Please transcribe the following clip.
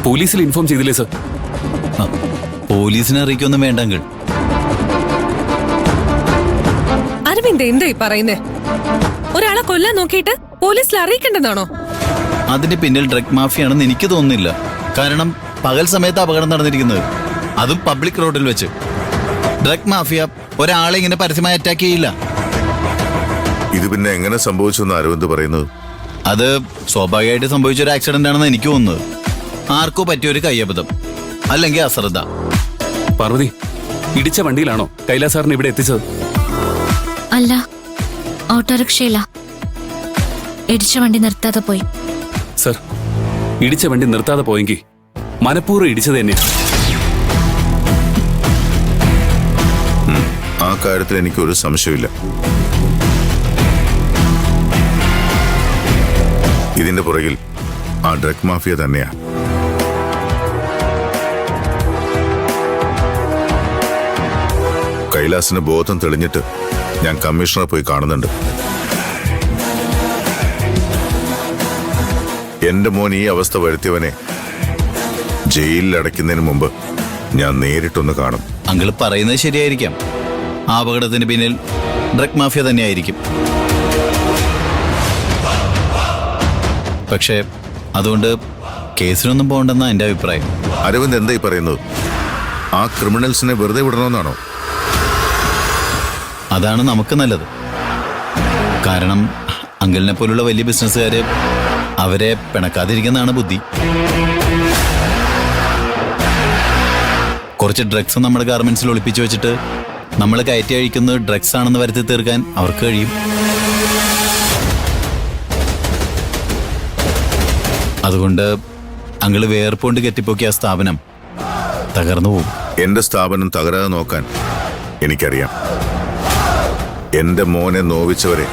പോലീസിൽ ഇൻഫോം ചെയ്തില്ലേ സർ? പോലീസിനെ അറിയിക്കൊന്നും വേണ്ട അങ്കിൾ. അരവിന്ദ് എന്തായി പറയുന്നേ? ഒരാളെ കൊല്ലാൻ നോക്കിയിട്ട് പോലീസിൽ അറിയിക്കേണ്ടതാണോ? അതിന്റെ പിന്നിൽ ഡ്രഗ് മാഫിയാണെന്ന് എനിക്ക് തോന്നുന്നില്ല. കാരണം പകൽ സമയത്ത് അപകടം നടന്നിരിക്കുന്നത്, അതും പബ്ലിക് റോഡിൽ വെച്ച്. ഡ്രഗ് മാഫിയ ഒരാളെ ഇങ്ങനെ പരസ്യമായി അറ്റാക്ക് ചെയ്യില്ല. ഇത് പിന്നെ എങ്ങനെ സംഭവിച്ചെന്ന് അരവിന്ദ് പറയുന്നത്? അത് സ്വാഭാവികമായിട്ട് സംഭവിച്ച ഒരു ആക്സിഡന്റ് ആണെന്ന് എനിക്ക് തോന്നുന്നത്. ആർക്കോ പറ്റിയൊരു കയ്യബദ്ധം, അല്ലെങ്കിൽ അശ്രദ്ധ. പാർവതി, ഇടിച്ച വണ്ടിയിലാണോ കൈലാസ് സാറിന് ഇവിടെ എത്തിച്ചത്? അല്ല, ഓട്ടോറിക്ഷയില. ഇടിച്ച വണ്ടി നിർത്താതെ പോയി. സർ, ഇടിച്ച വണ്ടി നിർത്താതെ പോയെങ്കിൽ മനഃപൂർവ്വം ഇടിച്ചത് തന്നെയാ. ആ കാര്യത്തിൽ എനിക്കൊരു സംശയമില്ല. ഇതിന്റെ പുറകിൽ ആ ഡ്രഗ് മാഫിയ തന്നെയാ. കൈലാസിന് ബോധം തെളിഞ്ഞിട്ട് ഞാൻ കമ്മീഷണറെ പോയി കാണുന്നുണ്ട്. എന്റെ മോൻ ഈ അവസ്ഥ വരുത്തിയവനെ ജയിലിൽ അടയ്ക്കുന്നതിന് മുമ്പ് ഞാൻ നേരിട്ടൊന്ന് കാണും. അങ്കിൾ പറയുന്നത് ശരിയായിരിക്കാം. ആ അപകടത്തിന് പിന്നിൽ ഡ്രഗ് മാഫിയ തന്നെയായിരിക്കും. പക്ഷേ അതുകൊണ്ട് കേസിനൊന്നും പോകണ്ടെന്നാണ് എൻ്റെ അഭിപ്രായം. അരവിന്ദ് എന്തായി പറയുന്നത്? ആ ക്രിമിനൽസിനെ വെറുതെ വിടണമെന്നാണോ? അതാണ് നമുക്ക് നല്ലത്. കാരണം അങ്കിളിനെ പോലുള്ള വലിയ ബിസിനസ്സുകാര് അവരെ പിണക്കാതിരിക്കുന്നതാണ് ബുദ്ധി. കുറച്ച് ഡ്രഗ്സ് നമ്മുടെ ഗാർമെന്റ്സിൽ ഒളിപ്പിച്ചു വെച്ചിട്ട് നമ്മൾ കയറ്റി അഴിക്കുന്നത് ഡ്രഗ്സ് ആണെന്ന് വരുത്തി തീർക്കാൻ അവർക്ക് കഴിയും. അതുകൊണ്ട് അങ്കിള് വേർപ്പുകൊണ്ട് കെട്ടിപ്പോക്കിയ ആ സ്ഥാപനം തകർന്നു പോകും. എന്റെ സ്ഥാപനം തകരാതെ നോക്കാൻ എനിക്കറിയാം. എന്റെ മോനെ നോവിച്ചവരെ